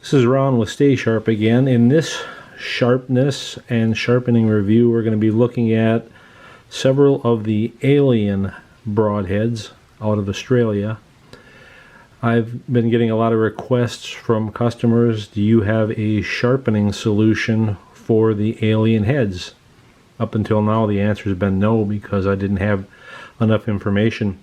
This is Ron with Stay Sharp again. In this sharpness and sharpening review, we're going to be looking at several of the alien broadheads out of Australia. I've been getting a lot of requests from customers. Do you have a sharpening solution for the alien heads? Up until now, the answer has been no, because I didn't have enough information.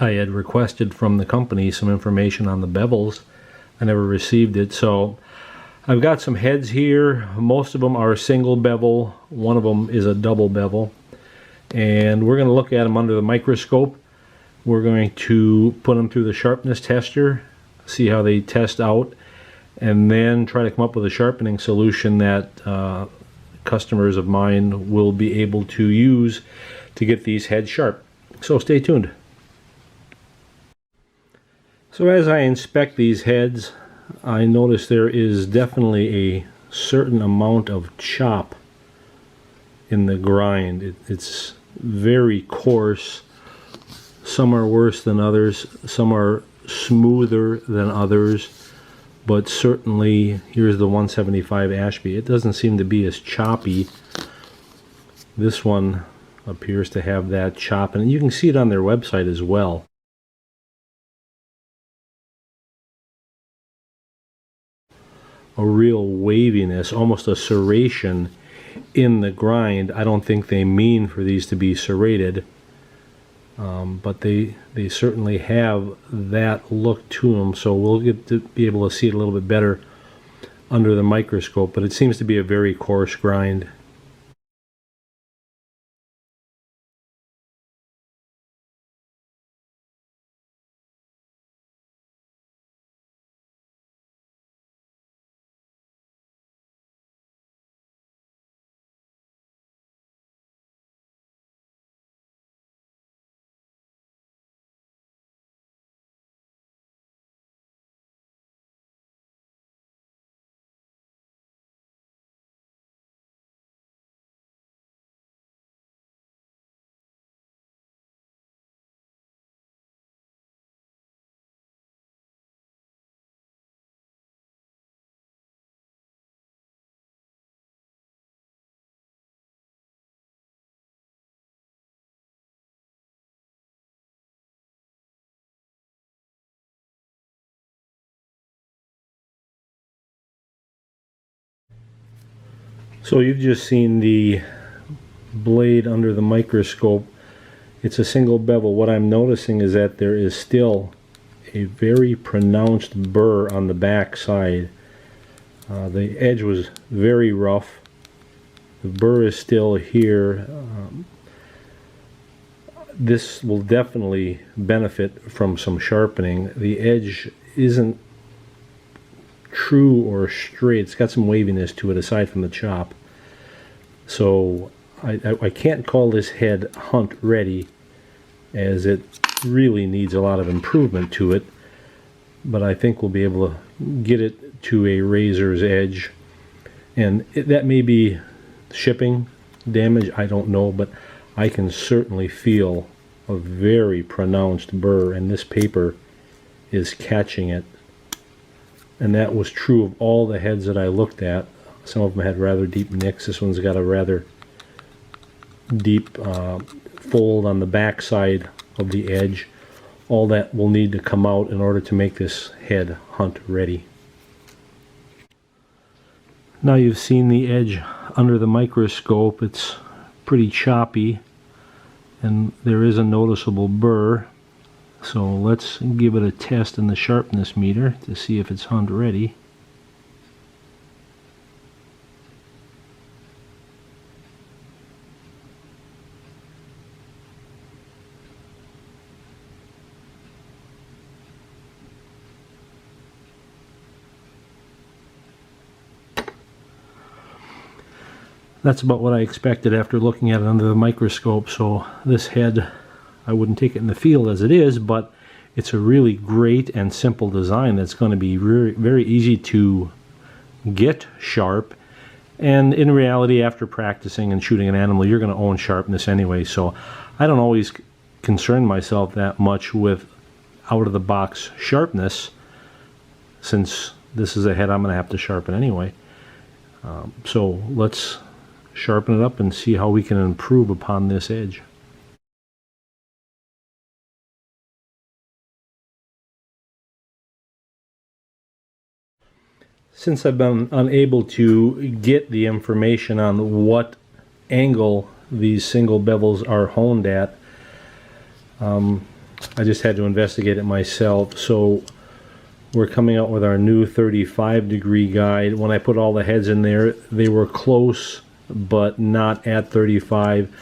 I had requested from the company some information on the bevels. I never received it, so I've got some heads here. Most of them are single bevel. One of them is a double bevel, and we're going to look at them under the microscope. We're going to put them through the sharpness tester, see how they test out, and then try to come up with a sharpening solution that customers of mine will be able to use to get these heads sharp. So stay tuned. So as I inspect these heads, I notice there is definitely a certain amount of chop in the grind. It's very coarse. Some are worse than others. Some are smoother than others. But certainly, here's the 175 Ashby. It doesn't seem to be as choppy. This one appears to have that chop, and you can see it on their website as well. A real waviness, almost a serration in the grind. I don't think they mean for these to be serrated, but they certainly have that look to them, so we'll get to be able to see it a little bit better under the microscope, but it seems to be a very coarse grind. So you've just seen the blade under the microscope. It's a single bevel. What I'm noticing is that there is still a very pronounced burr on the back side. The edge was very rough. The burr is still here. This will definitely benefit from some sharpening. The edge isn't true or straight. It's got some waviness to it aside from the chop. So I can't call this head hunt ready, as it really needs a lot of improvement to it, but I think we'll be able to get it to a razor's edge. And that may be shipping damage, I don't know, but I can certainly feel a very pronounced burr, and this paper is catching it. And that was true of all the heads that I looked at. Some of them had rather deep nicks. This one's got a rather deep fold on the back side of the edge. All that will need to come out in order to make this head hunt ready. Now you've seen the edge under the microscope. It's pretty choppy, and there is a noticeable burr. So let's give it a test in the sharpness meter to see if it's hunt ready. That's about what I expected after looking at it under the microscope. So this head, I wouldn't take it in the field as it is, but it's a really great and simple design that's going to be very, very easy to get sharp. And in reality, after practicing and shooting an animal, you're going to own sharpness anyway. So I don't always concern myself that much with out-of-the-box sharpness, since this is a head I'm going to have to sharpen anyway. So let's sharpen it up and see how we can improve upon this edge. Since I've been unable to get the information on what angle these single bevels are honed at, I just had to investigate it myself. So we're coming out with our new 35-degree guide. When I put all the heads in there, they were close but not at 35.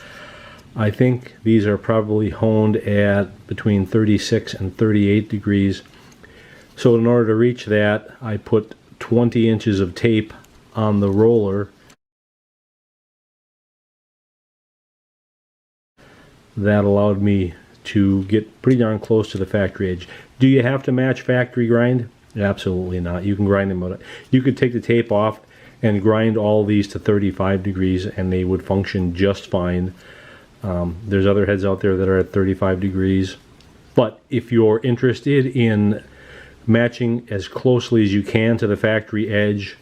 I think these are probably honed at between 36 and 38 degrees. So in order to reach that, I put 20 inches of tape on the roller. That allowed me to get pretty darn close to the factory edge. Do you have to match factory grind? Absolutely not. You can grind them out. You could take the tape off and grind all these to 35 degrees and they would function just fine. There's other heads out there that are at 35 degrees. But if you're interested in matching as closely as you can to the factory edge,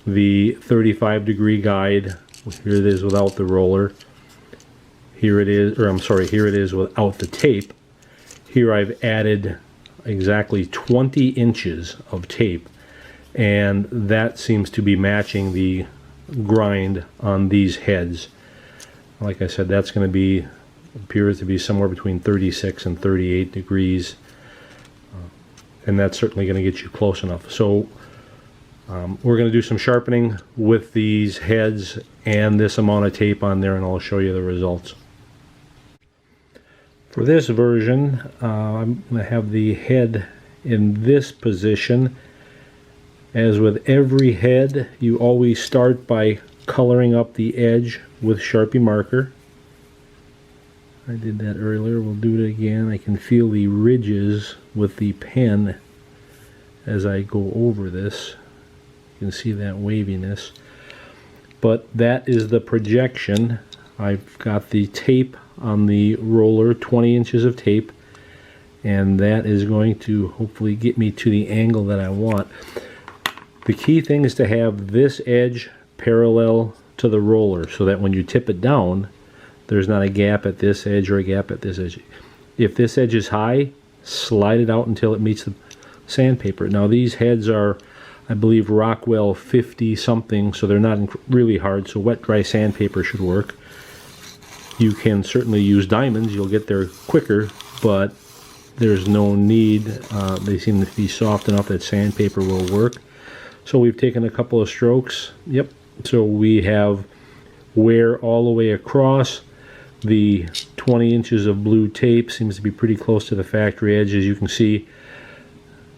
the 35-degree guide, here it is without the roller. Here it is, or I'm sorry, here it is without the tape. Here I've added exactly 20 inches of tape, and that seems to be matching the grind on these heads. Like I said, that's going to be, appears to be somewhere between 36 and 38 degrees, and that's certainly going to get you close enough. So we're going to do some sharpening with these heads and this amount of tape on there, and I'll show you the results. For this version, I'm going to have the head in this position. As with every head, you always start by coloring up the edge with Sharpie marker. I did that earlier, we'll do it again. I can feel the ridges with the pen as I go over this. You can see that waviness. But that is the projection. I've got the tape on the roller, 20 inches of tape, and that is going to hopefully get me to the angle that I want. The key thing is to have this edge parallel to the roller so that when you tip it down, there's not a gap at this edge or a gap at this edge. If this edge is high, slide it out until it meets the sandpaper. Now these heads are, I believe, Rockwell 50 something, so they're not really hard, so wet dry sandpaper should work. You can certainly use diamonds, you'll get there quicker, but there's no need. They seem to be soft enough that sandpaper will work. So we've taken a couple of strokes. Yep. So we have wear all the way across. The 20 inches of blue tape seems to be pretty close to the factory edge. As you can see,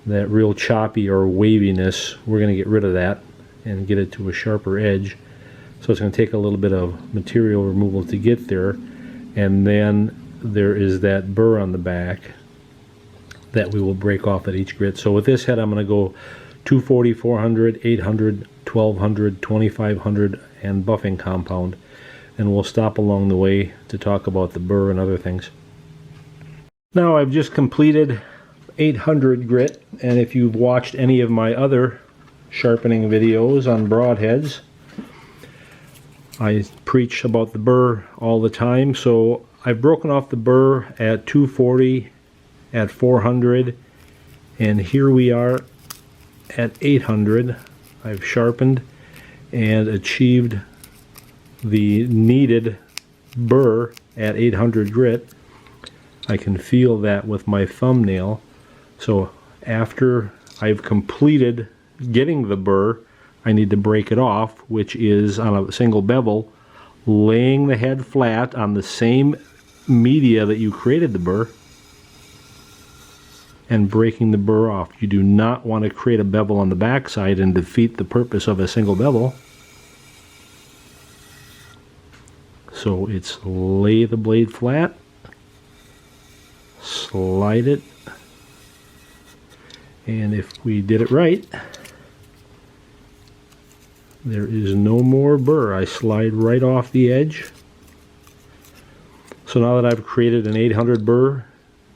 that real choppy or waviness, we're going to get rid of that and get it to a sharper edge. So it's going to take a little bit of material removal to get there. And then there is that burr on the back that we will break off at each grit. So with this head, I'm going to go 240, 400, 800, 1200, 2500, and buffing compound. And we'll stop along the way to talk about the burr and other things. Now I've just completed 800 grit, and if you've watched any of my other sharpening videos on broadheads, I preach about the burr all the time. So I've broken off the burr at 240, at 400, and here we are at 800. I've sharpened and achieved the needed burr at 800 grit. I can feel that with my thumbnail. So after I've completed getting the burr, I need to break it off, which is on a single bevel, laying the head flat on the same media that you created the burr, and breaking the burr off. You do not want to create a bevel on the backside and defeat the purpose of a single bevel. So it's lay the blade flat, slide it, and if we did it right, there is no more burr. I slide right off the edge. So now that I've created an 800 burr,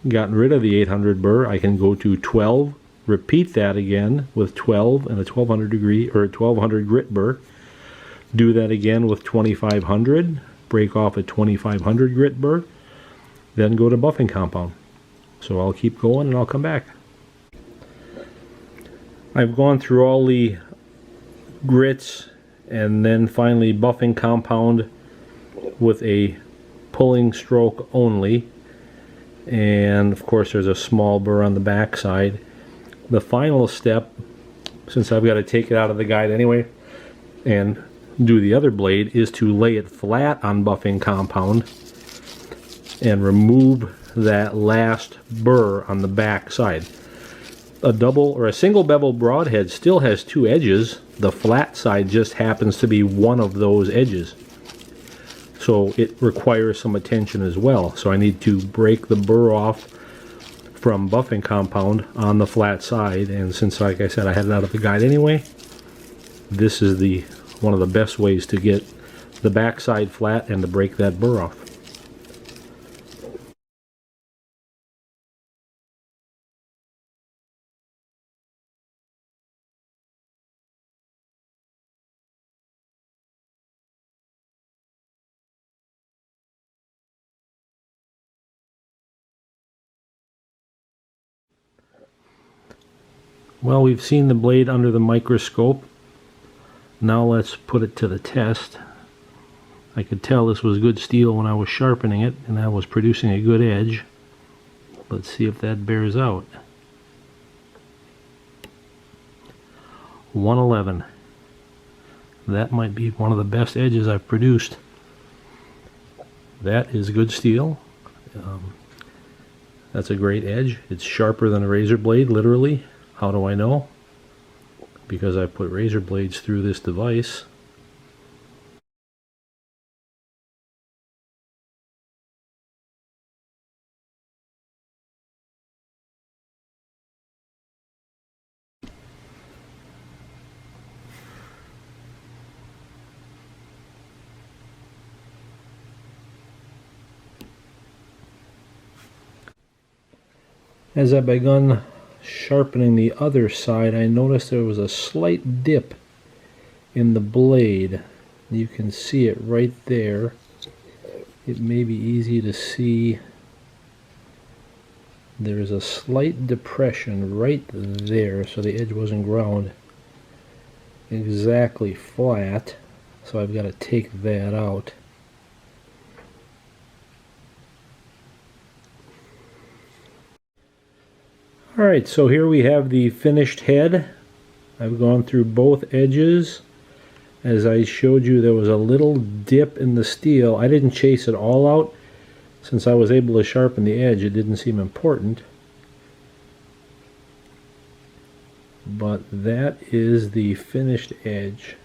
gotten rid of the 800 burr, I can go to 12, Repeat that again with 12 and a 1200 degree or a 1200 grit burr. Do that again with 2500. Break off a 2500 grit burr. Then go to buffing compound. So I'll keep going and I'll come back. I've gone through all the grits and then finally buffing compound with a pulling stroke only, and of course there's a small burr on the back side. The final step, since I've got to take it out of the guide anyway and do the other blade, is to lay it flat on buffing compound and remove that last burr on the back side. A double or a single bevel broadhead still has two edges. The flat side just happens to be one of those edges. So it requires some attention as well. So I need to break the burr off from buffing compound on the flat side, and since, like I said, I had it out of the guide anyway, this is one of the best ways to get the back side flat and to break that burr off. Well, we've seen the blade under the microscope. Now let's put it to the test. I could tell this was good steel when I was sharpening it, and I was producing a good edge. Let's see if that bears out. 111. That might be one of the best edges I've produced. That is good steel. That's a great edge. It's sharper than a razor blade, literally. How do I know? Because I put razor blades through this device. As I begun sharpening the other side, I noticed there was a slight dip in the blade. You can see it right there. It may be easy to see. There's a slight depression right there, so the edge wasn't ground exactly flat, so I've got to take that out. Alright, so here we have the finished head. I've gone through both edges. As I showed you, there was a little dip in the steel. I didn't chase it all out. Since I was able to sharpen the edge, it didn't seem important. But that is the finished edge.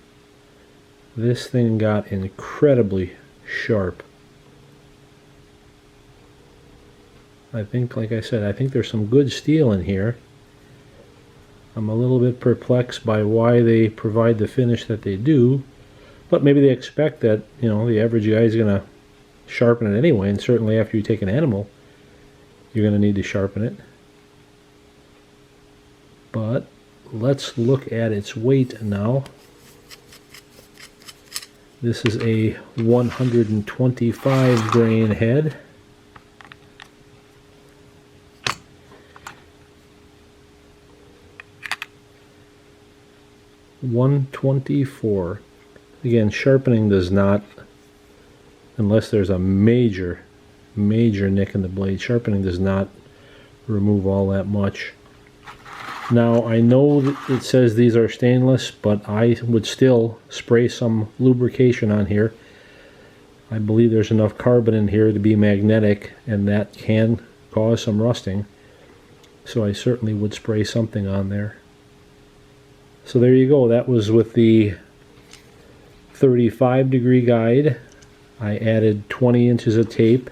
This thing got incredibly sharp. I think, like I said, I think there's some good steel in here. I'm a little bit perplexed by why they provide the finish that they do, but maybe they expect that, you know, the average guy is going to sharpen it anyway, and certainly after you take an animal, you're going to need to sharpen it. But let's look at its weight now. This is a 125 grain head. $124. Again, sharpening does not, unless there's a major nick in the blade, sharpening does not remove all that much. Now, I know that it says these are stainless, but I would still spray some lubrication on here. I believe there's enough carbon in here to be magnetic, and that can cause some rusting. So I certainly would spray something on there. So there you go. That was with the 35 degree guide. I added 20 inches of tape.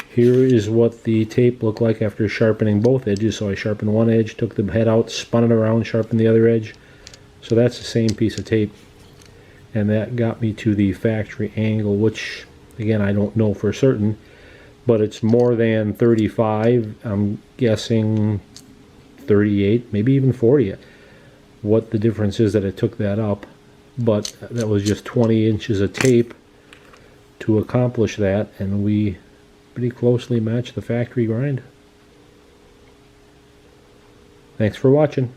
Here is what the tape looked like after sharpening both edges. So I sharpened one edge, took the head out, spun it around, sharpened the other edge. So that's the same piece of tape. And that got me to the factory angle, which, again, I don't know for certain, but it's more than 35. I'm guessing 38, maybe even 40. What the difference is that it took that up, but that was just 20 inches of tape to accomplish that, and we pretty closely match the factory grind. Thanks for watching.